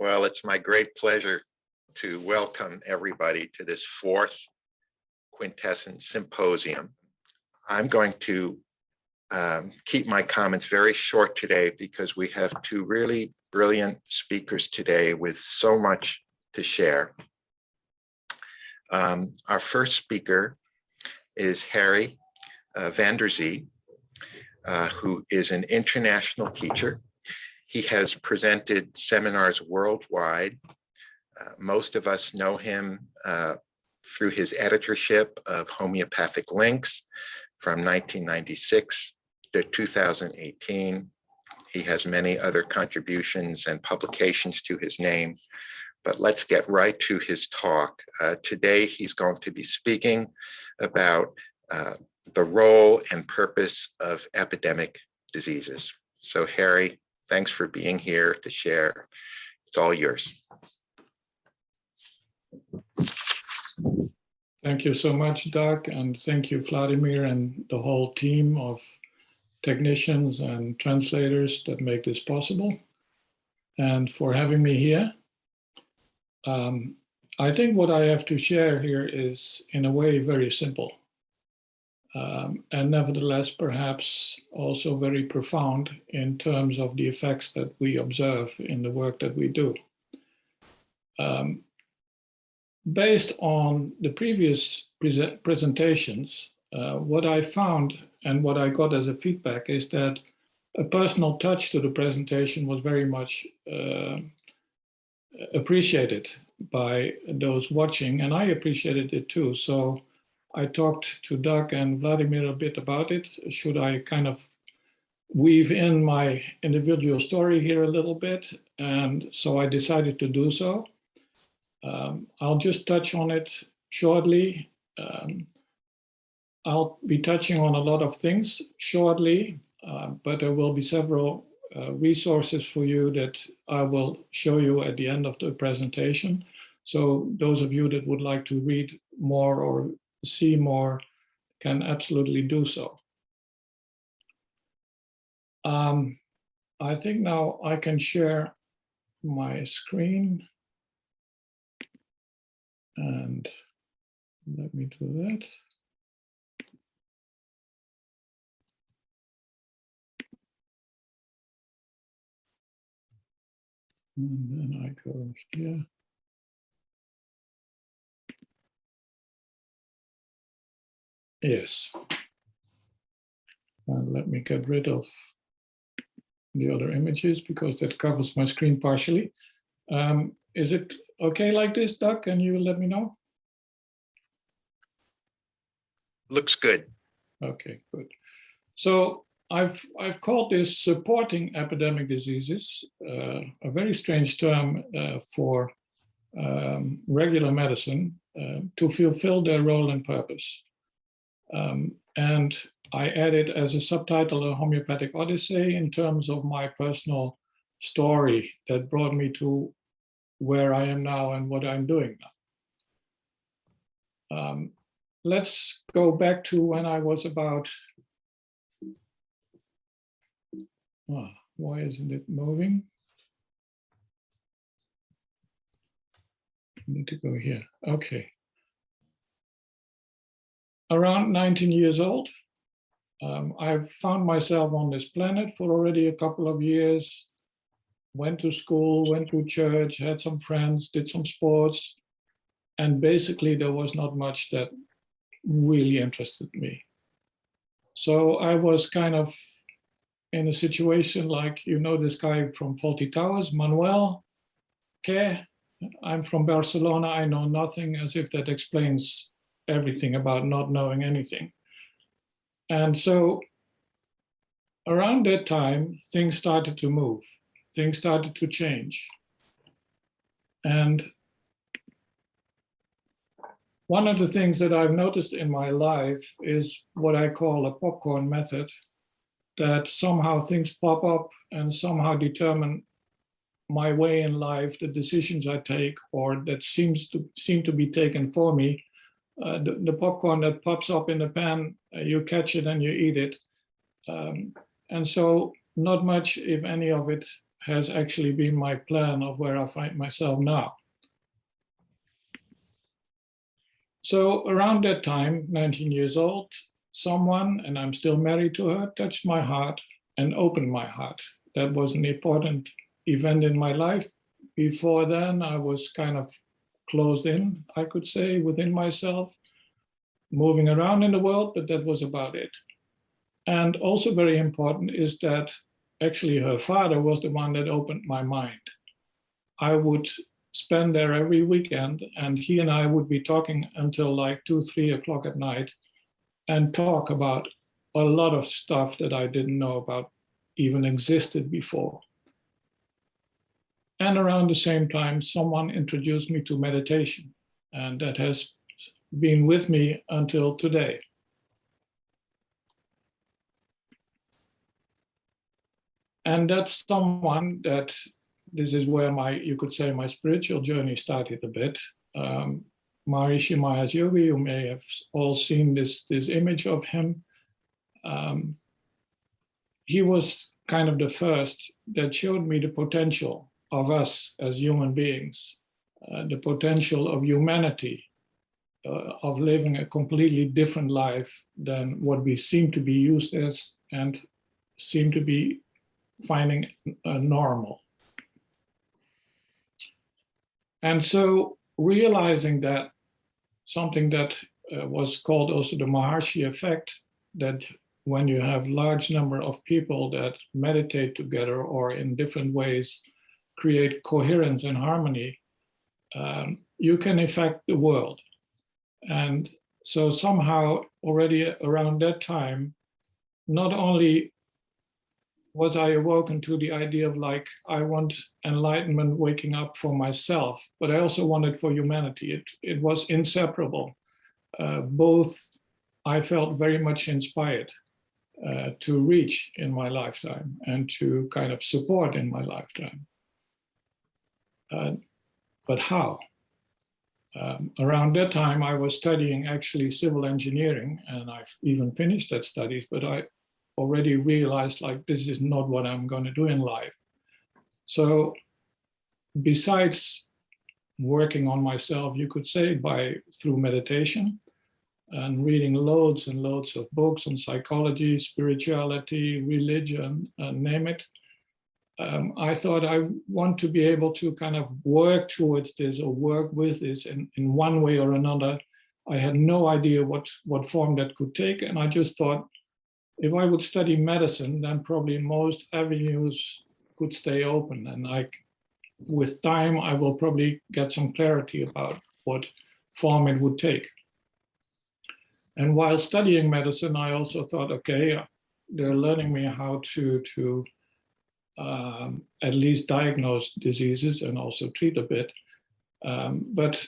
Well, it's my great pleasure to welcome everybody to this fourth Quintessence Symposium. I'm going to keep my comments very short today because we have two really brilliant speakers today with so much to share. Our first speaker is Harry van der Zee, who is an international teacher. He has presented seminars worldwide. Most of us know him through his editorship of Homeopathic Links from 1996 to 2018. He has many other contributions and publications to his name, but let's get right to his talk. Today, he's going to be speaking about the role and purpose of epidemic diseases. So Harry, thanks for being here to share. It's all yours. Thank you so much, Doug, and thank you, Vladimir, and the whole team of technicians and translators that make this possible, and for having me here. I think what I have to share here is, in a way, very simple, and nevertheless, perhaps also very profound in terms of the effects that we observe in the work that we do. Based on the previous presentations, what I found and what I got as a feedback is that a personal touch to the presentation was very much appreciated by those watching, and I appreciated it too. So I talked to Doug and Vladimir a bit about it. Should I kind of weave in my individual story here a little bit? And so I decided to do so. I'll just touch on it shortly. I'll be touching on a lot of things shortly, but there will be several resources for you that I will show you at the end of the presentation. So those of you that would like to read more or see more can absolutely do so. I think now I can share my screen. And let me do that. And then I go here. Yes. And let me get rid of the other images because that covers my screen partially. Is it okay like this, Doug? Can you let me know? Looks good. Okay, good. So I've called this supporting epidemic diseases, a very strange term for regular medicine to fulfill their role and purpose. And I added as a subtitle a homeopathic odyssey in terms of my personal story that brought me to where I am now and what I'm doing now. Let's go back to when I was about, why isn't it moving? I need to go here, okay. Around 19 years old, I've found myself on this planet for already a couple of years. Went to school, went to church, had some friends, did some sports, and basically there was not much that really interested me. So I was kind of in a situation like, you know, this guy from Fawlty Towers, Manuel, okay, I'm from Barcelona, I know nothing, as if that explains everything about not knowing anything. And so around that time, things started to move. Things started to change. And one of the things that I've noticed in my life is what I call a popcorn method, that somehow things pop up and somehow determine my way in life, the decisions I take, or that seem to be taken for me. The popcorn that pops up in the pan, you catch it and you eat it. And so not much, if any of it, has actually been my plan of where I find myself now. So around that time, 19 years old, someone, and I'm still married to her, touched my heart and opened my heart. That was an important event in my life. Before then, I was kind of closed in, I could say, within myself, moving around in the world, but that was about it. And also very important is that actually her father was the one that opened my mind. I would spend there every weekend, and he and I would be talking until like 2, 3 o'clock at night and talk about a lot of stuff that I didn't know about even existed before. And around the same time, someone introduced me to meditation, and that has been with me until today. And that's someone that, this is where you could say my spiritual journey started a bit. Maharishi Mahesh Yogi, you may have all seen this image of him. He was kind of the first that showed me the potential of us as human beings, the potential of humanity, of living a completely different life than what we seem to be used as and seem to be finding normal. And so realizing that something that was called also the Maharishi effect, that when you have large number of people that meditate together or in different ways create coherence and harmony, you can affect the world. And so somehow already around that time, not only was I awoken to the idea of like, I want enlightenment waking up for myself, but I also wanted for humanity. It was inseparable. Both I felt very much inspired to reach in my lifetime and to kind of support in my lifetime. But how? Around that time, I was studying actually civil engineering, and I've even finished that studies, but I already realized like this is not what I'm going to do in life. So besides working on myself, you could say, through meditation and reading loads and loads of books on psychology, spirituality, religion, name it, I thought I want to be able to kind of work towards this or work with this in one way or another. I had no idea what form that could take, and I just thought, if I would study medicine, then probably most avenues could stay open. And with time, I will probably get some clarity about what form it would take. And while studying medicine, I also thought, okay, they're learning me how to at least diagnose diseases and also treat a bit. But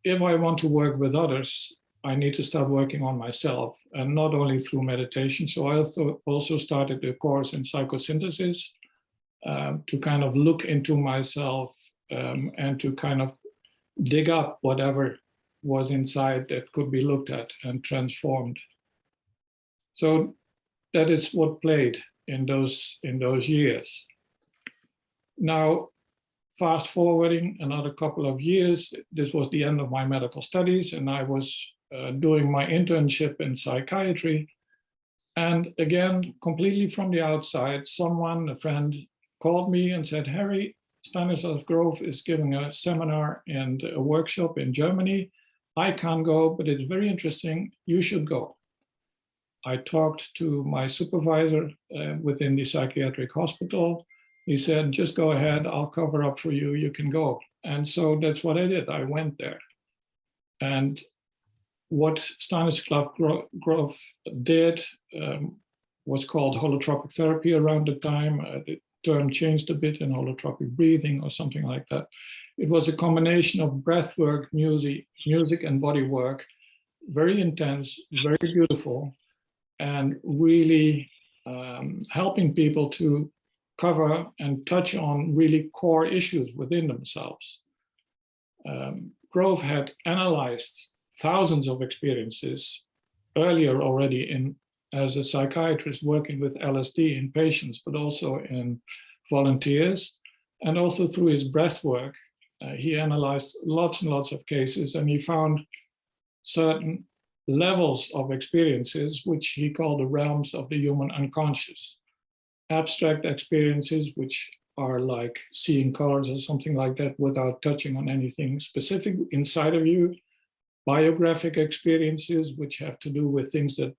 if I want to work with others, I need to start working on myself, and not only through meditation. So I also started a course in psychosynthesis to kind of look into myself and to kind of dig up whatever was inside that could be looked at and transformed. So that is what played in those years. Now, fast forwarding another couple of years, this was the end of my medical studies, and I was doing my internship in psychiatry. And again, completely from the outside, a friend, called me and said, Harry, Stanislav Grof is giving a seminar and a workshop in Germany. I can't go, but it's very interesting. You should go. I talked to my supervisor within the psychiatric hospital. He said, just go ahead, I'll cover up for you, you can go. And so that's what I did. I went there. And what Stanislav Grof did was called holotropic therapy around the time. The term changed a bit in holotropic breathing or something like that. It was a combination of breath work, music and body work, very intense, very beautiful, and really helping people to cover and touch on really core issues within themselves. Grove had analyzed thousands of experiences earlier already as a psychiatrist working with LSD in patients, but also in volunteers. And also through his breath work, he analyzed lots and lots of cases, and he found certain levels of experiences, which he called the realms of the human unconscious. Abstract experiences, which are like seeing colors or something like that without touching on anything specific inside of you. Biographic experiences, which have to do with things that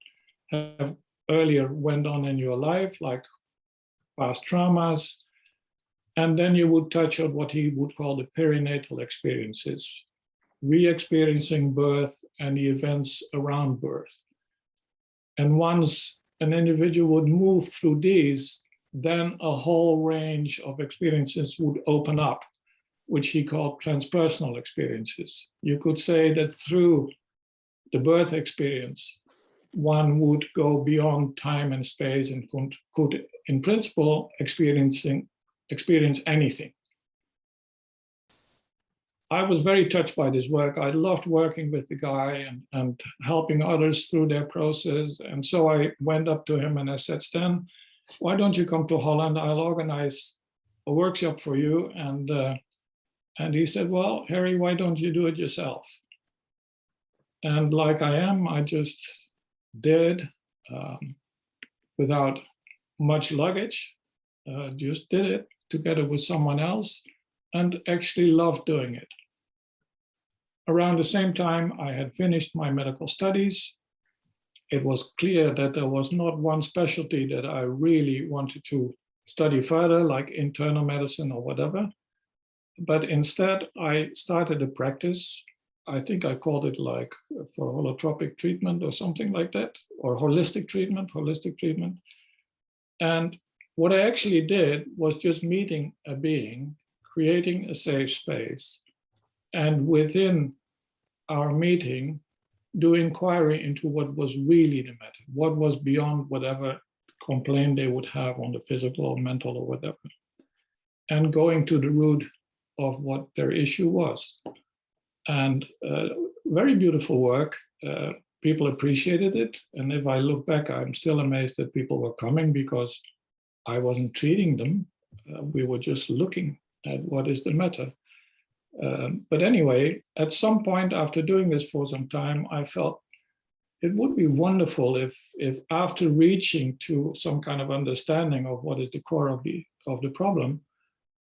have earlier went on in your life, like past traumas. And then you would touch on what he would call the perinatal experiences, re-experiencing birth and the events around birth. And once an individual would move through these, then a whole range of experiences would open up, which he called transpersonal experiences. You could say that through the birth experience, one would go beyond time and space and could in principle, experience anything. I was very touched by this work. I loved working with the guy and helping others through their process. And so I went up to him and I said, Stan, why don't you come to Holland? I'll organize a workshop for you. And he said, well, Harry, why don't you do it yourself? And like I am, I just did without much luggage, just did it together with someone else and actually loved doing it. Around the same time, I had finished my medical studies. It was clear that there was not one specialty that I really wanted to study further, like internal medicine or whatever. But instead, I started a practice. I think I called it like for holotropic treatment or something like that, or holistic treatment. And what I actually did was just meeting a being, creating a safe space, and within our meeting, do inquiry into what was really the matter, what was beyond whatever complaint they would have on the physical or mental or whatever, and going to the root of what their issue was. And very beautiful work. People appreciated it. And if I look back, I'm still amazed that people were coming because I wasn't treating them. We were just looking at what is the matter. But anyway, at some point after doing this for some time, I felt it would be wonderful if after reaching to some kind of understanding of what is the core of the problem,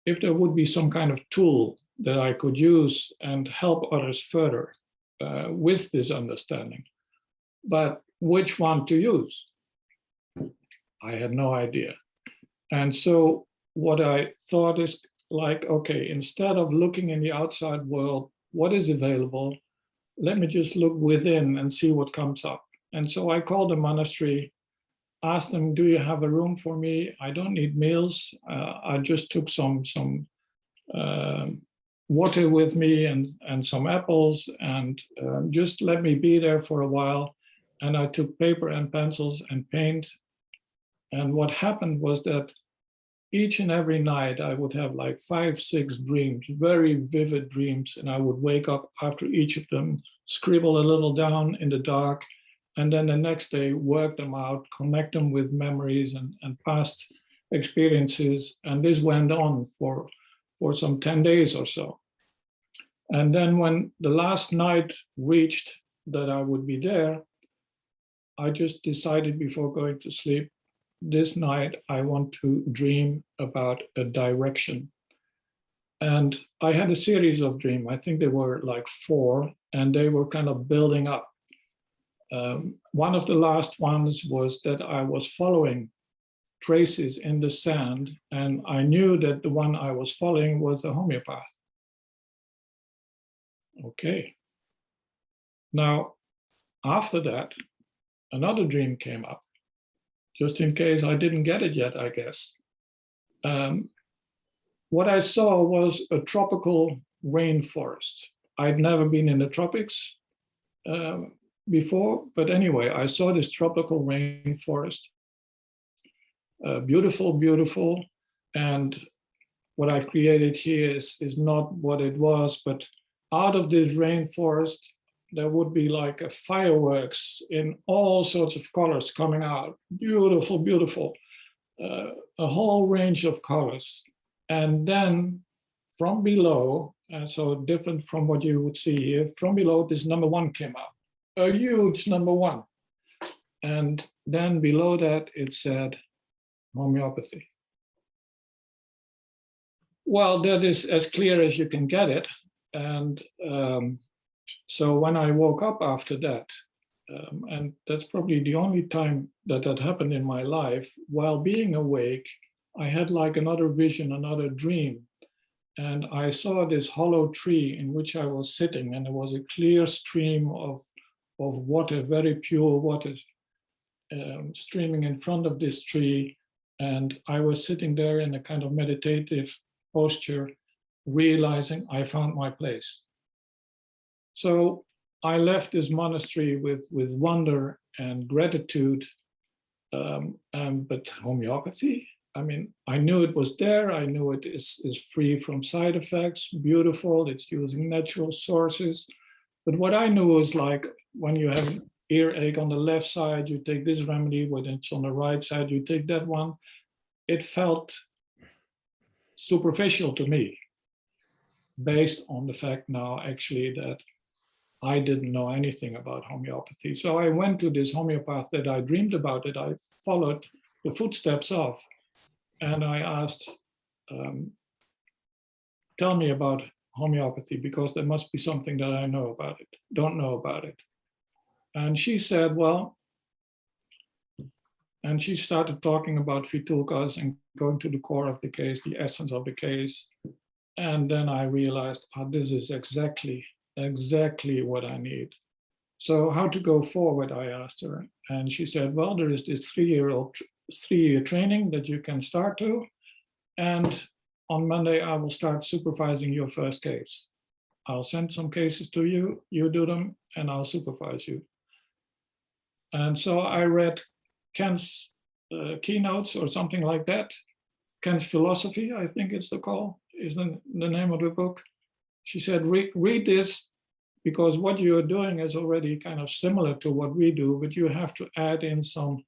if there would be some kind of tool that I could use and help others further with this understanding. But which one to use? I had no idea. And so what I thought is like, okay, instead of looking in the outside world, what is available, let me just look within and see what comes up. And so I called the monastery, asked them, do you have a room for me? I don't need meals. I just took some water with me and some apples, and just let me be there for a while. And I took paper and pencils and paint. And what happened was that each and every night I would have like 5, 6 dreams, very vivid dreams. And I would wake up after each of them, scribble a little down in the dark, and then the next day work them out, connect them with memories and past experiences. And this went on for some 10 days or so. And then when the last night reached that I would be there, I just decided before going to sleep, this night I want to dream about a direction. And I had a series of dreams. I think they were like 4, and they were kind of building up. One of the last ones was that I was following traces in the sand, and I knew that the one I was following was a homeopath. Okay. Now, after that, another dream came up, just in case I didn't get it yet, I guess. What I saw was a tropical rainforest. I'd never been in the tropics before, but anyway, I saw this tropical rainforest. Beautiful, beautiful. And what I've created here is not what it was, but out of this rainforest, there would be like a fireworks in all sorts of colors coming out. Beautiful, beautiful. A whole range of colors. And then from below, so different from what you would see here, from below this number 1 came up, a huge number 1. And then below that it said homeopathy. Well, that is as clear as you can get it. And so when I woke up after that, and that's probably the only time that that happened in my life, while being awake, I had like another vision, another dream. And I saw this hollow tree in which I was sitting, and there was a clear stream of water, very pure water, streaming in front of this tree. And I was sitting there in a kind of meditative posture, realizing I found my place. So I left this monastery with wonder and gratitude, but homeopathy, I mean, I knew it was there. I knew it is free from side effects, beautiful, it's using natural sources. But what I knew was like, when you have an earache on the left side, you take this remedy, when it's on the right side, you take that one. It felt superficial to me, based on the fact now actually that I didn't know anything about homeopathy. So I went to this homeopath that I dreamed about, that I followed the footsteps of. And I asked, tell me about homeopathy, because there must be something that I know about it, don't know about it. And she said, well, and she started talking about vitulkas and going to the core of the case, the essence of the case. And then I realized, oh, this is exactly what I need. So how to go forward, I asked her. And she said, well, there is this 3-year training that you can start to. And on Monday, I will start supervising your first case. I'll send some cases to you, you do them, and I'll supervise you. And so I read Ken's keynotes or something like that. Ken's philosophy, I think it's the call, is the name of the book. She said, read this, because what you're doing is already kind of similar to what we do, but you have to add in some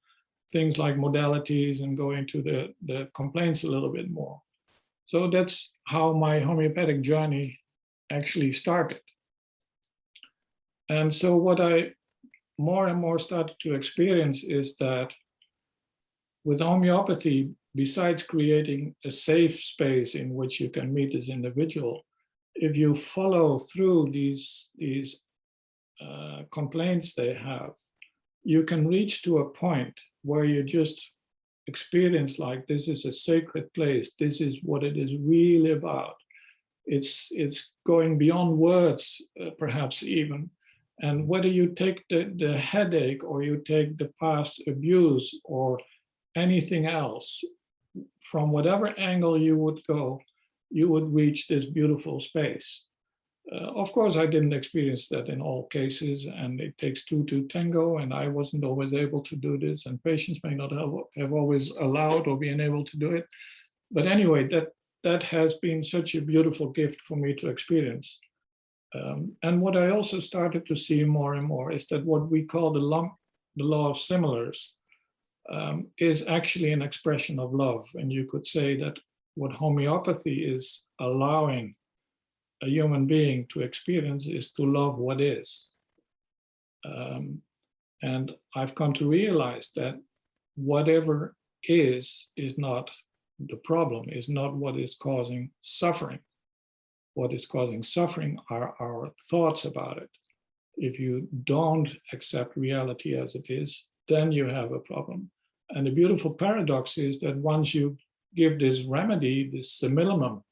things like modalities and go into the complaints a little bit more. So that's how my homeopathic journey actually started. And so what I more and more started to experience is that with homeopathy, besides creating a safe space in which you can meet this individual, if you follow through these complaints they have, you can reach to a point where you just experience like this is a sacred place. This is what it is really about. It's going beyond words, perhaps even. And whether you take the headache or you take the past abuse or anything else, from whatever angle you would go, you would reach this beautiful space. Of course, I didn't experience that in all cases, and it takes two to tango, and I wasn't always able to do this, and patients may not have always allowed or been able to do it. But anyway, that has been such a beautiful gift for me to experience. And what I also started to see more and more is that what we call the law of similars is actually an expression of love. And you could say that what homeopathy is allowing a human being to experience is to love what is. And I've come to realize that whatever is not the problem, is not what is causing suffering. What is causing suffering are our thoughts about it. If you don't accept reality as it is, then you have a problem. And the beautiful paradox is that once you give this remedy, this simillimum,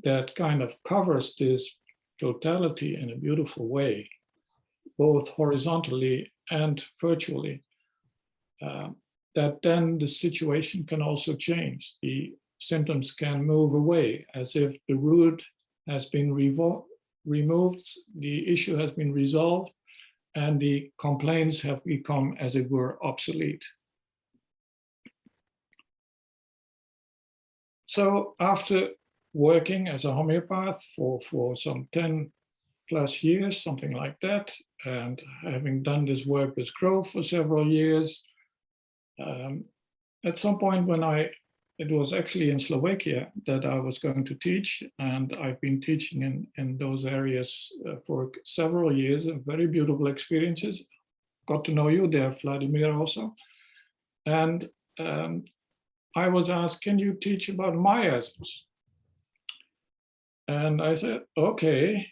that kind of covers this totality in a beautiful way, both horizontally and virtually, that then the situation can also change. The symptoms can move away as if the root has been removed, the issue has been resolved, and the complaints have become, as it were, obsolete. So after working as a homeopath for some 10 plus years, something like that, and having done this work with Grove for several years, at some point when I it was actually in Slovakia that I was going to teach, and I've been teaching in those areas for several years, very beautiful experiences. Got to know you there, Vladimir, also. And I was asked, can you teach about miasms? And I said, okay.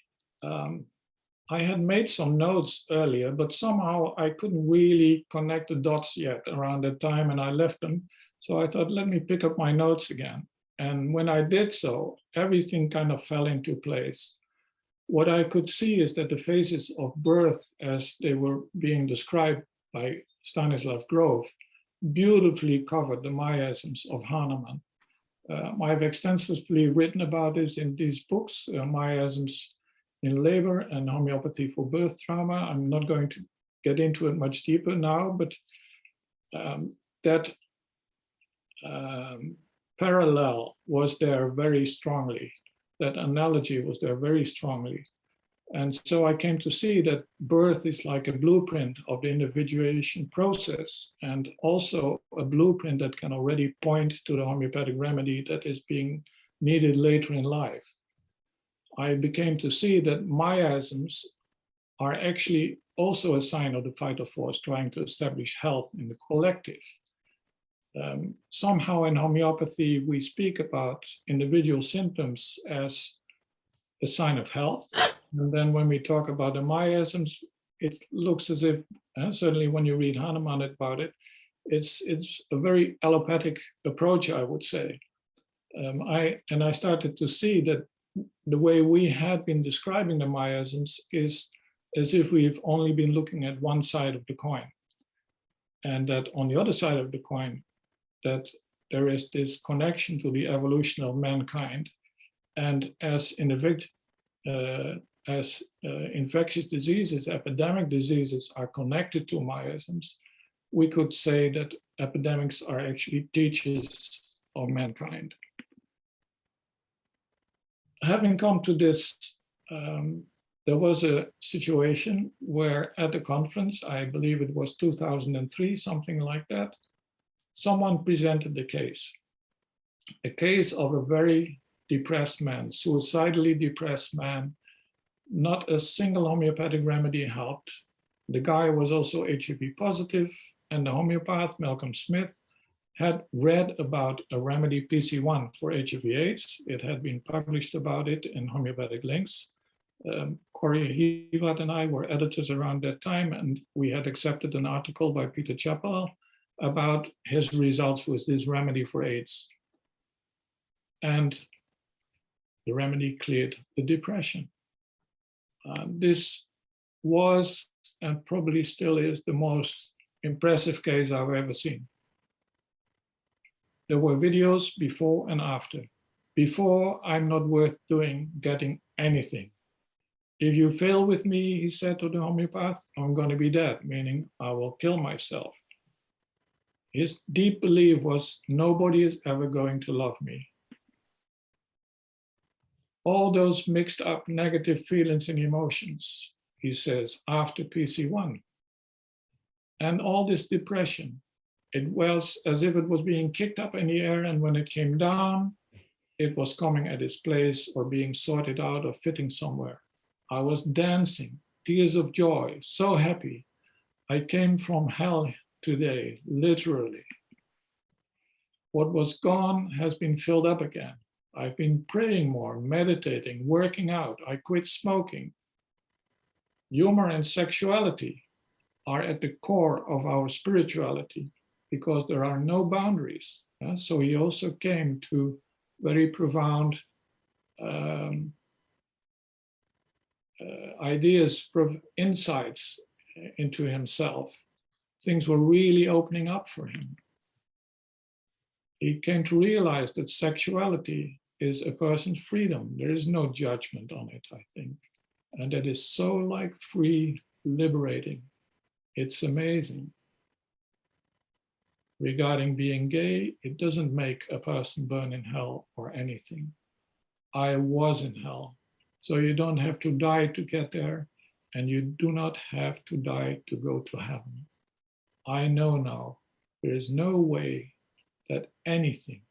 I had made some notes earlier, but somehow I couldn't really connect the dots yet around that time, and I left them. So I thought, let me pick up my notes again. And when I did so, everything kind of fell into place. What I could see is that the phases of birth, as they were being described by Stanislav Grof, beautifully covered the miasms of Hahnemann. I've extensively written about this in these books, miasms in labor and homeopathy for birth trauma. I'm not going to get into it much deeper now, but that parallel was there very strongly. That analogy was there very strongly. And so I came to see that birth is like a blueprint of the individuation process, and also a blueprint that can already point to the homeopathic remedy that is being needed later in life. I became to see that miasms are actually also a sign of the vital force trying to establish health in the collective. Somehow in homeopathy, we speak about individual symptoms as a sign of health. And then when we talk about the miasms, it looks as if, certainly when you read Hahnemann about it, it's a very allopathic approach, I would say. I started to see that the way we had been describing the miasms is as if we've only been looking at one side of the coin. And that on the other side of the coin, that there is this connection to the evolution of mankind. And as infectious diseases, epidemic diseases are connected to miasms, we could say that epidemics are actually teachers of mankind. Having come to this, there was a situation where at the conference, I believe it was 2003, something like that, someone presented a case of a very depressed man, suicidally depressed man. Not a single homeopathic remedy helped. The guy was also HIV positive, and the homeopath, Malcolm Smith, had read about a remedy PC1 for HIV/AIDS. It had been published about it in Homeopathic Links. Corey Hivat and I were editors around that time, and we had accepted an article by Peter Chappell about his results with this remedy for AIDS. And the remedy cleared the depression. This was, and probably still is, the most impressive case I've ever seen. There were videos before and after. Before, I'm not worth getting anything. If you fail with me, he said to the homeopath, I'm going to be dead, meaning I will kill myself. His deep belief was nobody is ever going to love me. All those mixed up negative feelings and emotions, he says, after PC1. And all this depression, it was as if it was being kicked up in the air, and when it came down, it was coming at its place or being sorted out or fitting somewhere. I was dancing, tears of joy, so happy. I came from hell today, literally. What was gone has been filled up again. I've been praying more, meditating, working out. I quit smoking. Humor and sexuality are at the core of our spirituality because there are no boundaries. So he also came to very profound ideas, insights into himself. Things were really opening up for him. He came to realize that sexuality is a person's freedom. There is no judgment on it, I think. And that is so like free, liberating. It's amazing. Regarding being gay, it doesn't make a person burn in hell or anything. I was in hell. So you don't have to die to get there, and you do not have to die to go to heaven. I know now there is no way that anything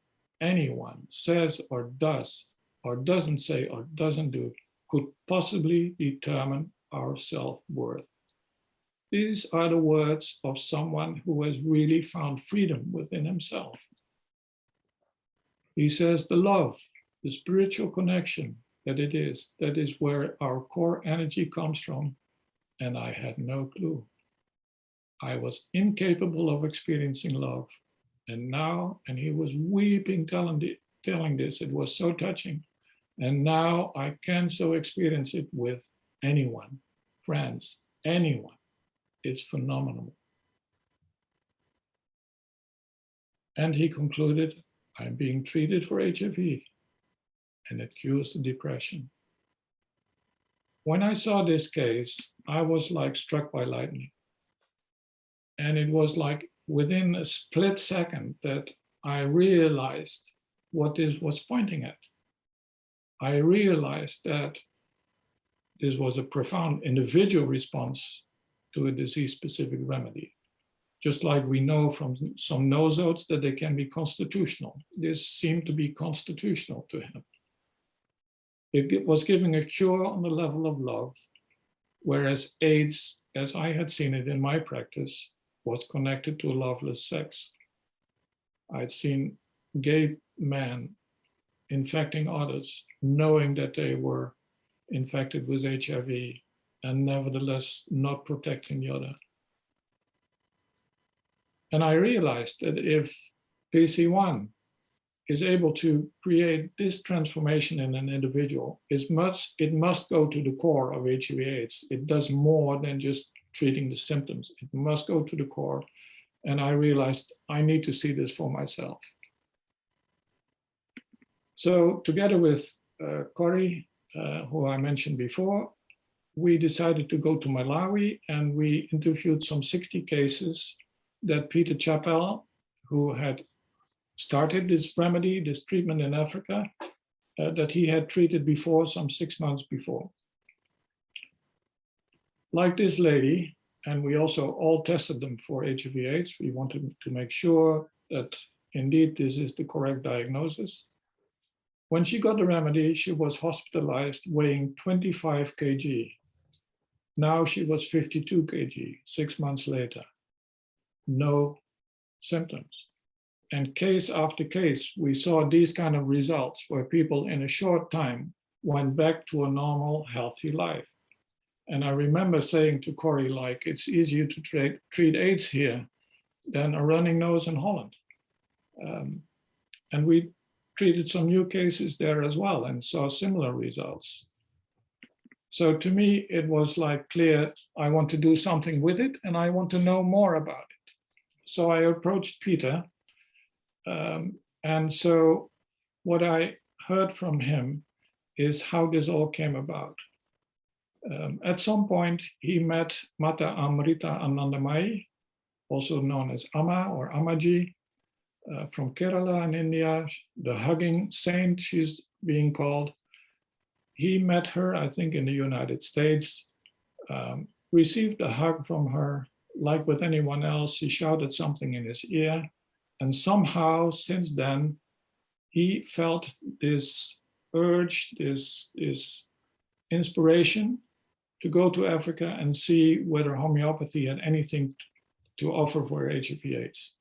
anyone says or does or doesn't say or doesn't do could possibly determine our self-worth. These are the words of someone who has really found freedom within himself. He says the love, the spiritual connection that is where our core energy comes from, and I had no clue. I was incapable of experiencing love, and now, and he was weeping, telling this, it was so touching, and now I can so experience it with anyone, friends, anyone. It's phenomenal. And he concluded, I'm being treated for HIV, and it cures the depression. When I saw this case, I was like struck by lightning. And it was like within a split second that I realized what this was pointing at. I realized that this was a profound individual response to a disease-specific remedy. Just like we know from some nosodes that they can be constitutional. This seemed to be constitutional to him. It was giving a cure on the level of love, whereas AIDS, as I had seen it in my practice, was connected to loveless sex. I'd seen gay men infecting others, knowing that they were infected with HIV, and nevertheless not protecting the other. And I realized that if PC1 is able to create this transformation in an individual, it must go to the core of HIV/AIDS. It does more than just treating the symptoms. It must go to the core. And I realized I need to see this for myself. So together with Corey, who I mentioned before, we decided to go to Malawi, and we interviewed some 60 cases that Peter Chappell, who had started this remedy, this treatment in Africa, that he had treated before, some 6 months before. Like this lady, and we also all tested them for HIV/AIDS. We wanted to make sure that indeed this is the correct diagnosis. When she got the remedy, she was hospitalized weighing 25 kg. Now she was 52 kg, 6 months later. No symptoms. And case after case, we saw these kind of results where people in a short time went back to a normal, healthy life. And I remember saying to Corey, like, it's easier to treat AIDS here than a running nose in Holland. And we treated some new cases there as well and saw similar results. So to me, it was like clear, I want to do something with it and I want to know more about it. So I approached Peter. And so what I heard from him is how this all came about. At some point, he met Mata Amrita Anandamai, also known as Amma or Ammaji, from Kerala in India, the hugging saint she's being called. He met her, I think, in the United States, received a hug from her. Like with anyone else, he shouted something in his ear. And somehow, since then, he felt this urge, this inspiration to go to Africa and see whether homeopathy had anything to offer for HIV/AIDS.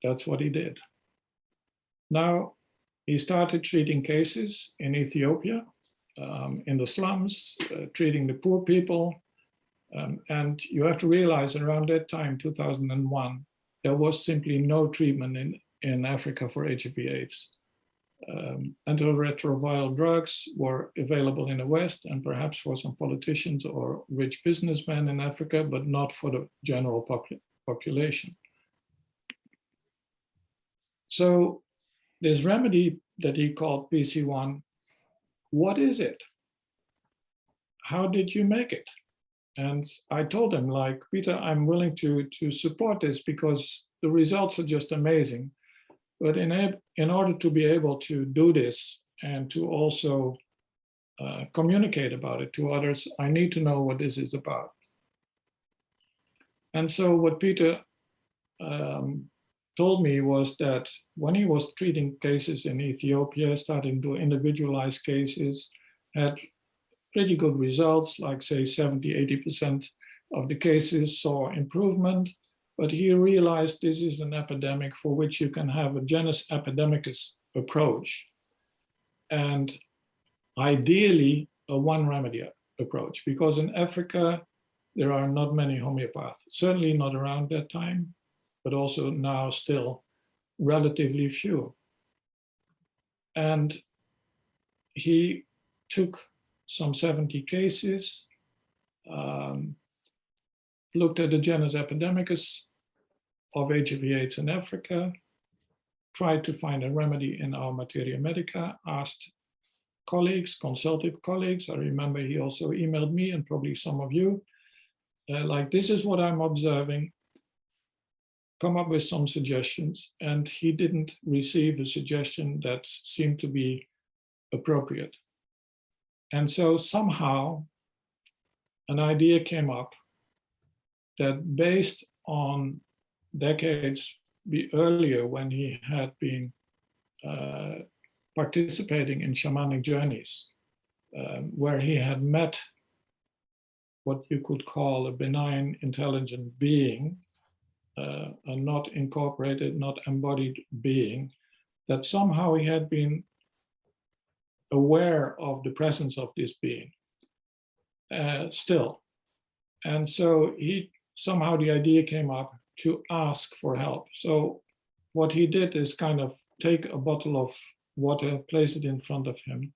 That's what he did. Now, he started treating cases in Ethiopia, in the slums, treating the poor people. And you have to realize around that time, 2001, there was simply no treatment in Africa for HIV/AIDS. Antiretroviral drugs were available in the West and perhaps for some politicians or rich businessmen in Africa, but not for the general population. So this remedy that he called PC1, what is it? How did you make it? And I told him, like, Peter, I'm willing to support this because the results are just amazing. But in order to be able to do this and to also communicate about it to others, I need to know what this is about. And so what Peter told me was that when he was treating cases in Ethiopia, starting to individualize cases, had pretty good results, like say 70, 80% of the cases saw improvement, but he realized this is an epidemic for which you can have a genus epidemicus approach, and ideally a one remedy approach, because in Africa, there are not many homeopaths, certainly not around that time, but also now still relatively few. And he took some 70 cases, looked at the genus Epidemicus of HIV/AIDS in Africa, tried to find a remedy in our materia medica, asked colleagues, consulted colleagues. I remember he also emailed me, and probably some of you, like, this is what I'm observing, come up with some suggestions. And he didn't receive a suggestion that seemed to be appropriate. And so somehow an idea came up that, based on decades earlier, when he had been participating in shamanic journeys, where he had met what you could call a benign, intelligent being, a not incorporated, not embodied being, that somehow he had been aware of the presence of this being still. And so somehow the idea came up to ask for help. So what he did is kind of take a bottle of water, place it in front of him,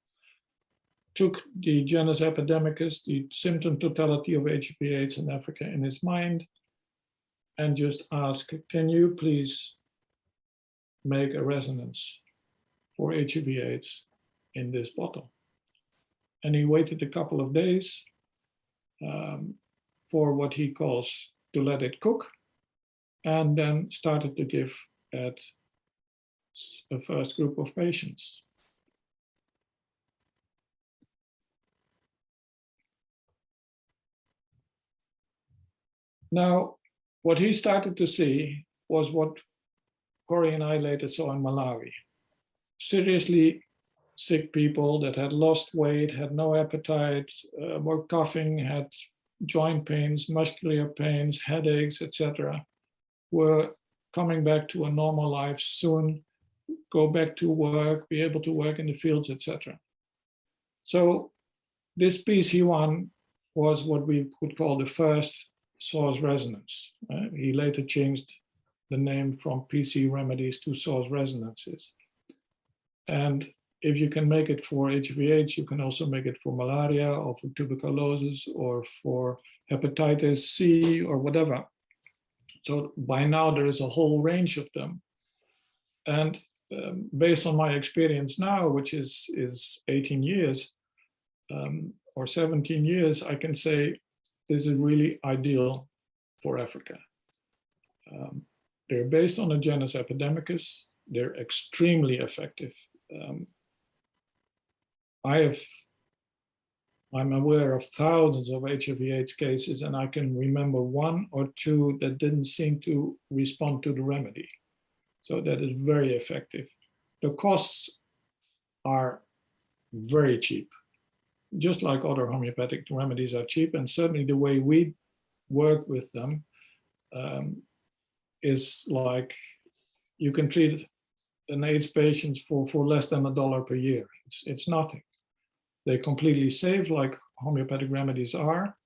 took the genus Epidemicus, the symptom totality of HIV/AIDS in Africa, in his mind, and just asked, can you please make a resonance for HIV/AIDS in this bottle? And he waited a couple of days for what he calls to let it cook, and then started to give at a first group of patients. Now, what he started to see was what Corey and I later saw in Malawi. Seriously sick people that had lost weight, had no appetite, were coughing, had joint pains, muscular pains, headaches, etc., were coming back to a normal life soon, go back to work, be able to work in the fields, etc. So this PC1 was what we could call the first source resonance. He later changed the name from PC remedies to source resonances. And if you can make it for HIV/AIDS, you can also make it for malaria or for tuberculosis or for hepatitis C or whatever. So by now there is a whole range of them. And based on my experience now, which is 18 years or 17 years, I can say this is really ideal for Africa. They're based on the genus Epidemicus. They're extremely effective. I'm aware of thousands of HIV/AIDS cases, and I can remember one or two that didn't seem to respond to the remedy. So that is very effective. The costs are very cheap, just like other homeopathic remedies are cheap, and certainly the way we work with them is like you can treat an AIDS patient for less than $1 per year. It's nothing. They're completely safe, like homeopathic remedies are.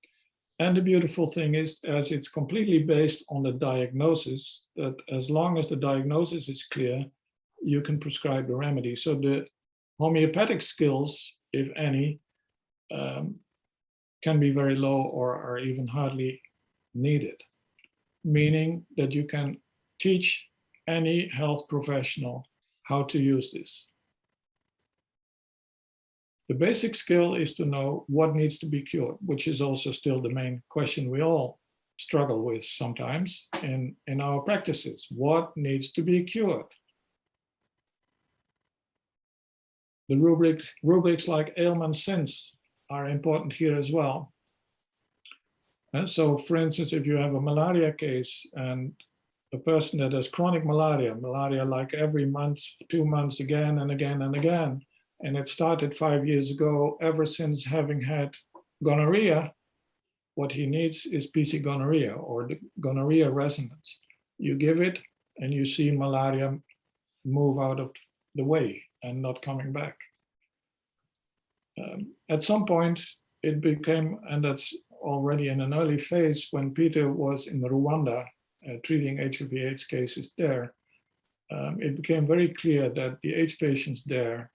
And the beautiful thing is, as it's completely based on the diagnosis, that as long as the diagnosis is clear, you can prescribe the remedy. So the homeopathic skills, if any, can be very low or are even hardly needed, meaning that you can teach any health professional how to use this. The basic skill is to know what needs to be cured, which is also still the main question we all struggle with sometimes in our practices. What needs to be cured? The rubrics like ailment sins are important here as well. And so, for instance, if you have a malaria case and a person that has chronic malaria like every month, 2 months, again and again and again, and it started 5 years ago, ever since having had gonorrhea, what he needs is PC gonorrhea or the gonorrhea resonance. You give it and you see malaria move out of the way and not coming back. At some point, it became, and that's already in an early phase, when Peter was in Rwanda treating HIV/AIDS cases there, it became very clear that the AIDS patients there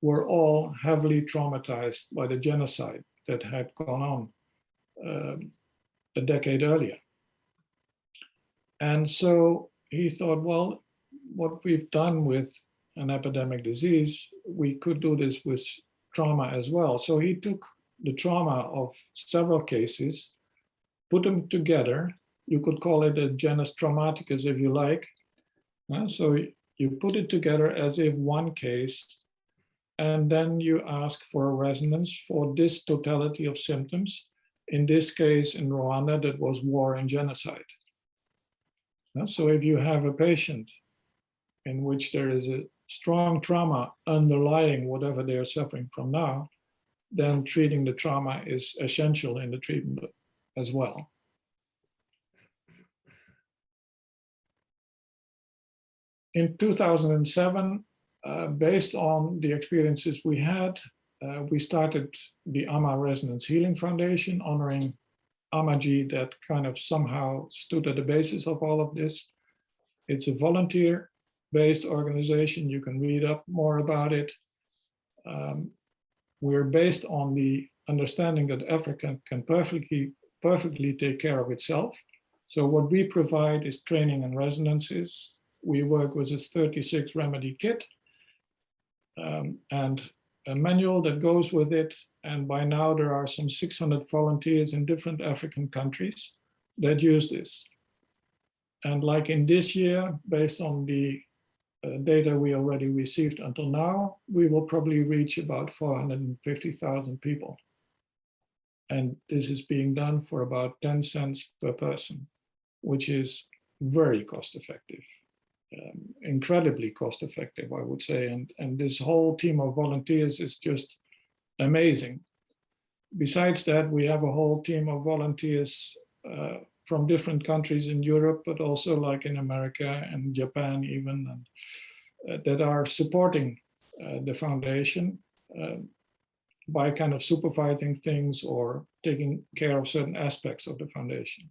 were all heavily traumatized by the genocide that had gone on a decade earlier. And so he thought, well, what we've done with an epidemic disease, we could do this with trauma as well. So he took the trauma of several cases, put them together. You could call it a genus traumaticus if you like. So you put it together as if one case, and then you ask for a resonance for this totality of symptoms. In this case, in Rwanda, that was war and genocide. So if you have a patient in which there is a strong trauma underlying whatever they are suffering from now, then treating the trauma is essential in the treatment as well. In 2007, based on the experiences we had, we started the Amma Resonance Healing Foundation, honoring Amma-ji that kind of somehow stood at the basis of all of this. It's a volunteer-based organization. You can read up more about it. We're based on the understanding that Africa can perfectly take care of itself. So what we provide is training and resonances. We work with a 36 remedy kit and a manual that goes with it. And by now there are some 600 volunteers in different African countries that use this. And like in this year, based on the data we already received until now, we will probably reach about 450,000 people. And this is being done for about 10 cents per person, which is very cost effective, incredibly cost effective, I would say. And this whole team of volunteers is just amazing. Besides that, we have a whole team of volunteers from different countries in Europe, but also like in America and Japan even, and that are supporting the foundation by kind of supervising things or taking care of certain aspects of the foundation.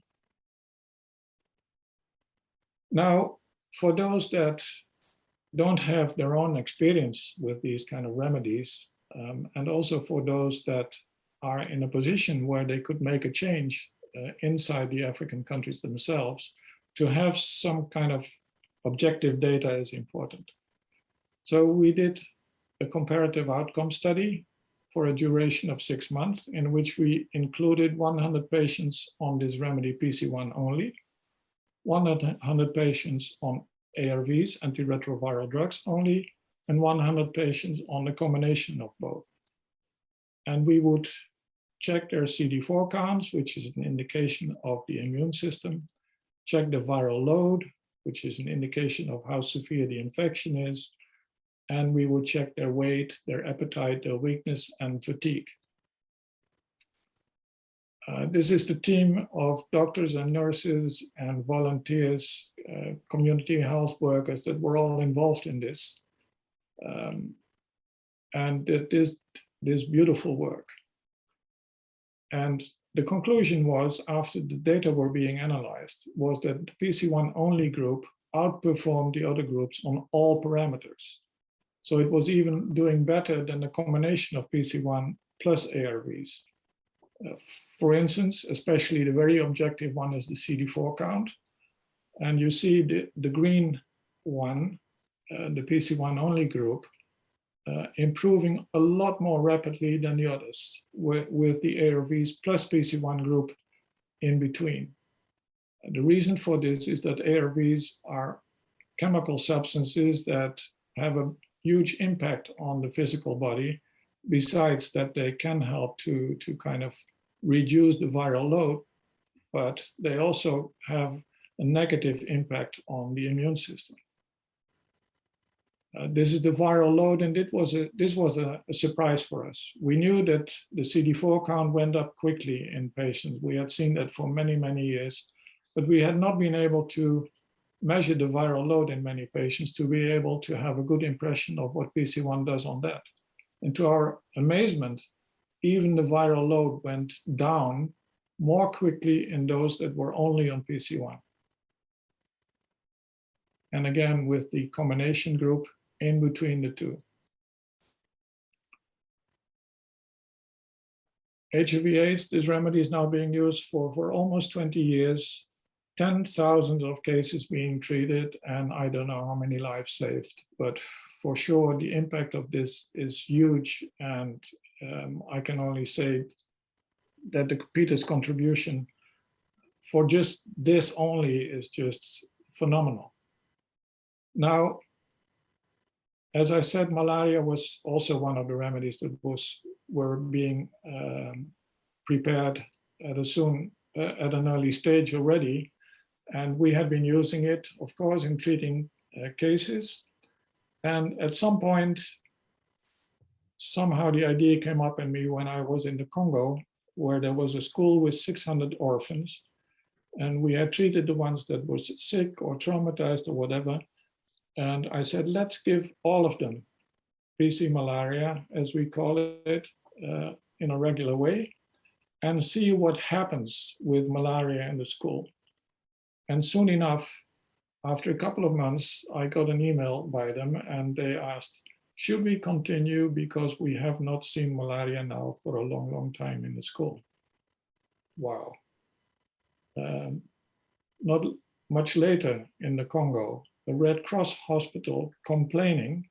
Now, for those that don't have their own experience with these kind of remedies, and also for those that are in a position where they could make a change inside the African countries themselves, to have some kind of objective data is important. So we did a comparative outcome study for a duration of 6 months, in which we included 100 patients on this remedy PC1 only, 100 patients on ARVs, antiretroviral drugs only, and 100 patients on the combination of both. And we would check their CD4 counts, which is an indication of the immune system, check the viral load, which is an indication of how severe the infection is, and we would check their weight, their appetite, their weakness, and fatigue. This is the team of doctors and nurses and volunteers, community health workers that were all involved in this. And it is this beautiful work. And the conclusion was, after the data were being analyzed, was that the PC1 only group outperformed the other groups on all parameters. So it was even doing better than the combination of PC1 plus ARVs. For instance, especially the very objective one is the CD4 count. And you see the green one, the PC1 only group, improving a lot more rapidly than the others, with the ARVs plus PC1 group in between. And the reason for this is that ARVs are chemical substances that have a huge impact on the physical body, besides that they can help to kind of reduce the viral load, but they also have a negative impact on the immune system. This is the viral load, and this was a surprise for us. We knew that the CD4 count went up quickly in patients. We had seen that for many, many years, but we had not been able to measure the viral load in many patients to be able to have a good impression of what PC1 does on that. And to our amazement, even the viral load went down more quickly in those that were only on PC1. And again, with the combination group in between the two. HIV/AIDS, this remedy is now being used for almost 20 years, 10,000 of cases being treated, and I don't know how many lives saved, but for sure the impact of this is huge, and I can only say that the Peter's contribution for just this only is just phenomenal. Now, as I said, malaria was also one of the remedies that were being prepared at an early stage already, and we had been using it, of course, in treating cases. And at some point, somehow the idea came up in me when I was in the Congo, where there was a school with 600 orphans, and we had treated the ones that were sick or traumatized or whatever. And I said, let's give all of them PC malaria, as we call it, in a regular way, and see what happens with malaria in the school. And soon enough, after a couple of months, I got an email by them, and they asked, should we continue, because we have not seen malaria now for a long, long time in the school. Wow. Not much later in the Congo, the Red Cross hospital complaining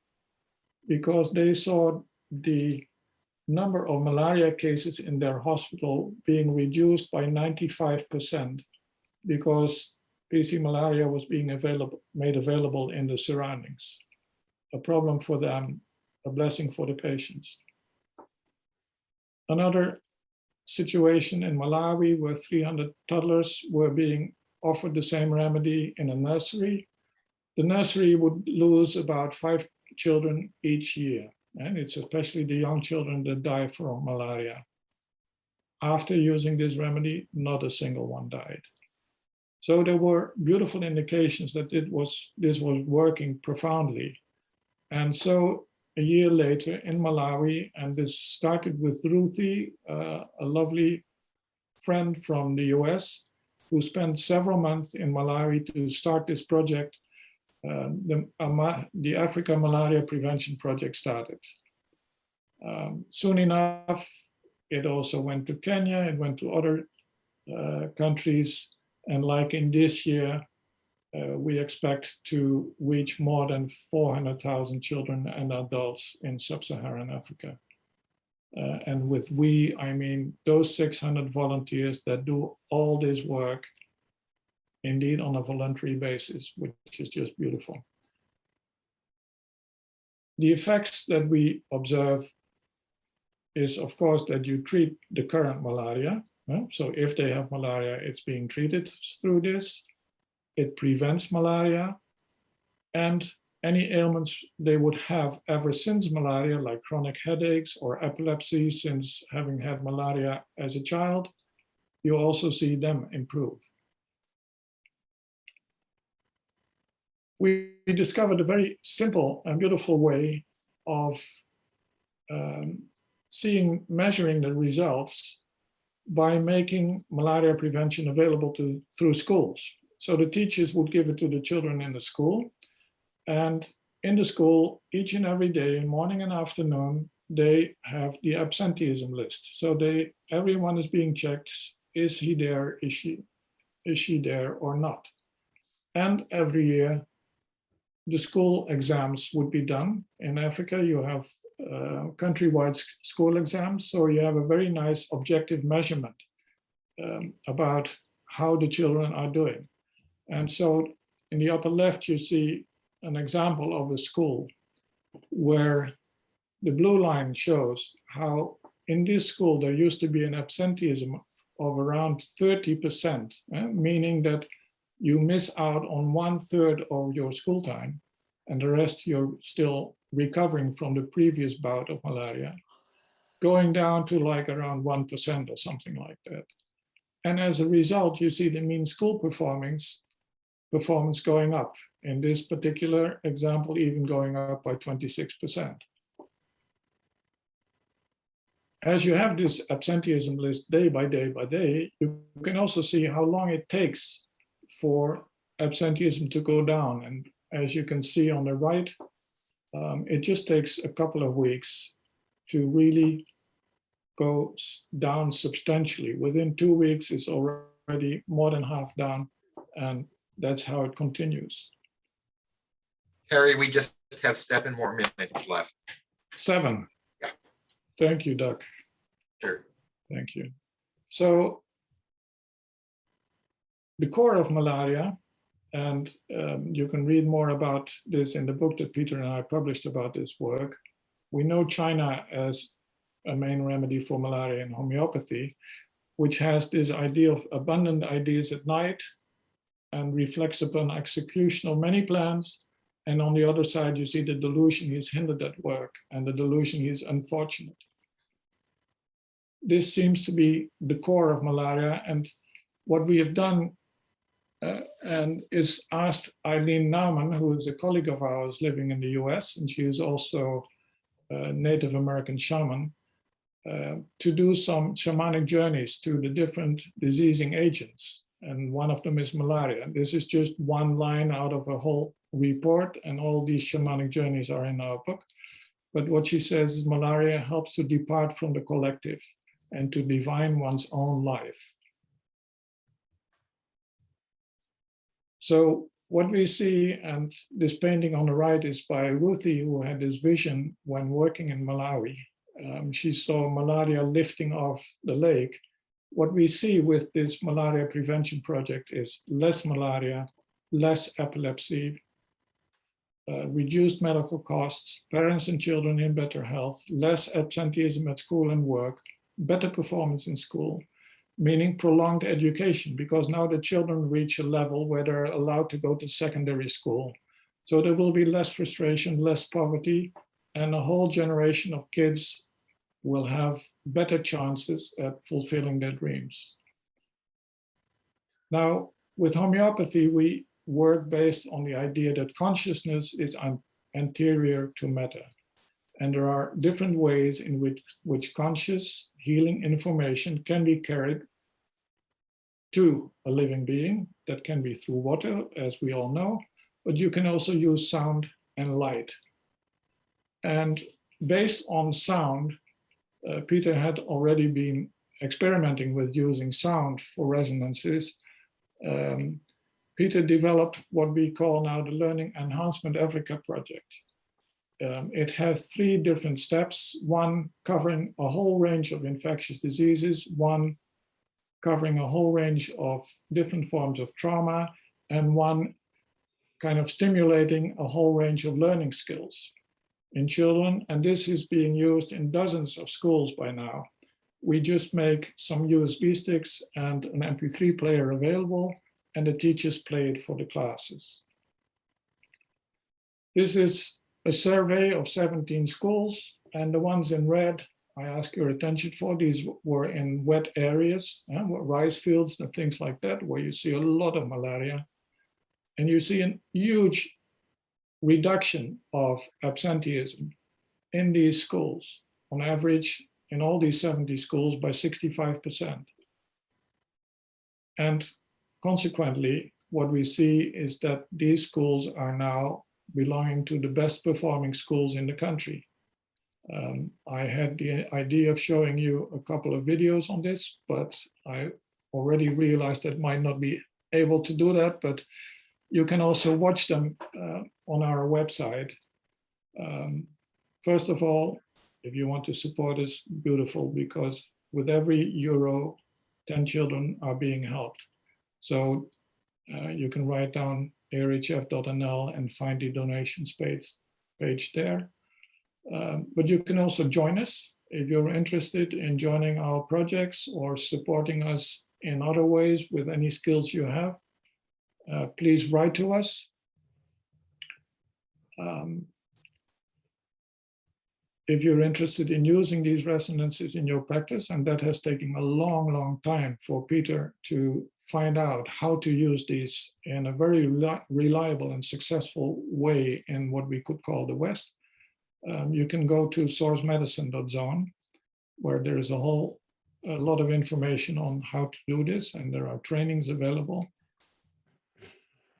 because they saw the number of malaria cases in their hospital being reduced by 95% because PC malaria was being made available in the surroundings. A problem for them, a blessing for the patients. Another situation in Malawi where 300 toddlers were being offered the same remedy in a nursery. The nursery would lose about 5 children each year, and it's especially the young children that die from malaria. After using this remedy, not a single one died. So there were beautiful indications that this was working profoundly. And so a year later in Malawi, and this started with Ruthie, a lovely friend from the US, who spent several months in Malawi to start this project. The Africa Malaria Prevention Project started. Soon enough, it also went to Kenya, it went to other countries, and like in this year, we expect to reach more than 400,000 children and adults in sub-Saharan Africa. And with we, I mean those 600 volunteers that do all this work, indeed on a voluntary basis, which is just beautiful. The effects that we observe is, of course, that you treat the current malaria. So if they have malaria, it's being treated through this. It prevents malaria, and any ailments they would have ever since malaria, like chronic headaches or epilepsy since having had malaria as a child, you also see them improve. We discovered a very simple and beautiful way of measuring the results by making malaria prevention available through schools. So the teachers would give it to the children in the school, and in the school, each and every day, morning and afternoon, they have the absenteeism list. So everyone is being checked. Is he there? Is she there or not? And every year, the school exams would be done. In Africa, you have countrywide school exams. So you have a very nice objective measurement about how the children are doing. And so in the upper left, you see an example of a school where the blue line shows how in this school there used to be an absenteeism of around 30%, meaning that you miss out on 1/3 of your school time, and the rest you're still recovering from the previous bout of malaria, going down to like around 1% or something like that. And as a result, you see the mean school performance going up. In this particular example, even going up by 26%. As you have this absenteeism list day by day by day, you can also see how long it takes for absenteeism to go down. And as you can see on the right, it just takes a couple of weeks to really go down substantially. Within 2 weeks, it's already more than half down, and that's how it continues. Harry, we just have 7 more minutes left. 7. Yeah. Thank you, Doug. Sure. Thank you. So the core of malaria, and you can read more about this in the book that Peter and I published about this work. We know China as a main remedy for malaria in homeopathy, which has this idea of abundant ideas at night and reflects upon execution of many plans. And on the other side, you see the delusion is hindered at work, and the delusion is unfortunate. This seems to be the core of malaria. And what we have done and is asked Eileen Nauman, who is a colleague of ours living in the US, and she is also a Native American shaman, to do some shamanic journeys to the different diseasing agents. And one of them is malaria. This is just one line out of a whole report, and all these shamanic journeys are in our book. But what she says is malaria helps to depart from the collective and to divine one's own life. So what we see, and this painting on the right is by Ruthie, who had this vision when working in Malawi. She saw malaria lifting off the lake. What we see with this malaria prevention project is less malaria, less epilepsy, reduced medical costs, parents and children in better health, less absenteeism at school and work, better performance in school, meaning prolonged education, because now the children reach a level where they're allowed to go to secondary school. So there will be less frustration, less poverty, and a whole generation of kids will have better chances at fulfilling their dreams. Now, with homeopathy, we work based on the idea that consciousness is anterior to matter. And there are different ways in which conscious healing information can be carried to a living being. That can be through water, as we all know, but you can also use sound and light. And based on sound, Peter had already been experimenting with using sound for resonances. Peter developed what we call now the Learning Enhancement Africa project. It has 3 different steps, one covering a whole range of infectious diseases, one covering a whole range of different forms of trauma, and one kind of stimulating a whole range of learning skills in children. And this is being used in dozens of schools by now. We just make some USB sticks and an MP3 player available, and the teachers play it for the classes. This is a survey of 17 schools, and the ones in red, I ask your attention for, these were in wet areas, rice fields and things like that, where you see a lot of malaria. And you see a huge reduction of absenteeism in these schools, on average, in all these 70 schools by 65%. And consequently, what we see is that these schools are now belonging to the best performing schools in the country. I had the idea of showing you a couple of videos on this, but I already realized that might not be able to do that, but you can also watch them on our website. First of all, if you want to support us, beautiful, because with every euro, 10 children are being helped. So you can write down ARHF.nl and find the donations page there. But you can also join us if you're interested in joining our projects or supporting us in other ways with any skills you have. please write to us. If you're interested in using these resonances in your practice, and that has taken a long, long time for Peter to find out how to use these in a very reliable and successful way in what we could call the West, you can go to sourcemedicine.zone, where there is a lot of information on how to do this, and there are trainings available.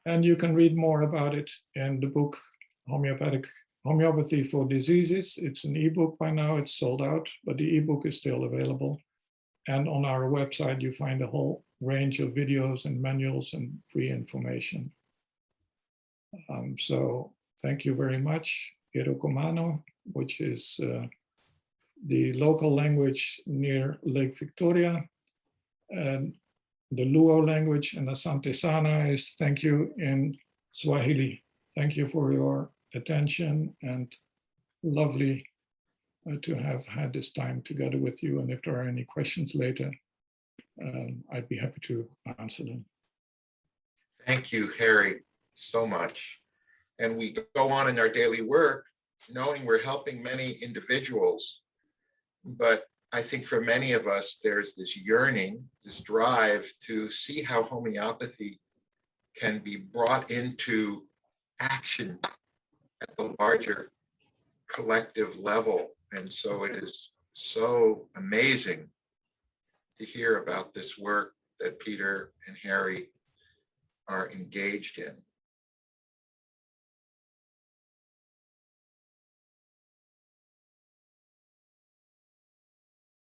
And you can read more about it in the book Homeopathy for Diseases. It's an ebook by now, it's sold out, but the ebook is still available. And on our website, you find a whole range of videos and manuals and free information. So thank you very much. Irokomano, which is the local language near Lake Victoria, and the Luo language, and Asante Sana is thank you in Swahili. Thank you for your attention, and lovely to have had this time together with you. And if there are any questions later, I'd be happy to answer them. Thank you, Harry, so much. And we go on in our daily work knowing we're helping many individuals, but I think for many of us, there's this yearning, this drive to see how homeopathy can be brought into action at the larger collective level. And so it is so amazing to hear about this work that Peter and Harry are engaged in.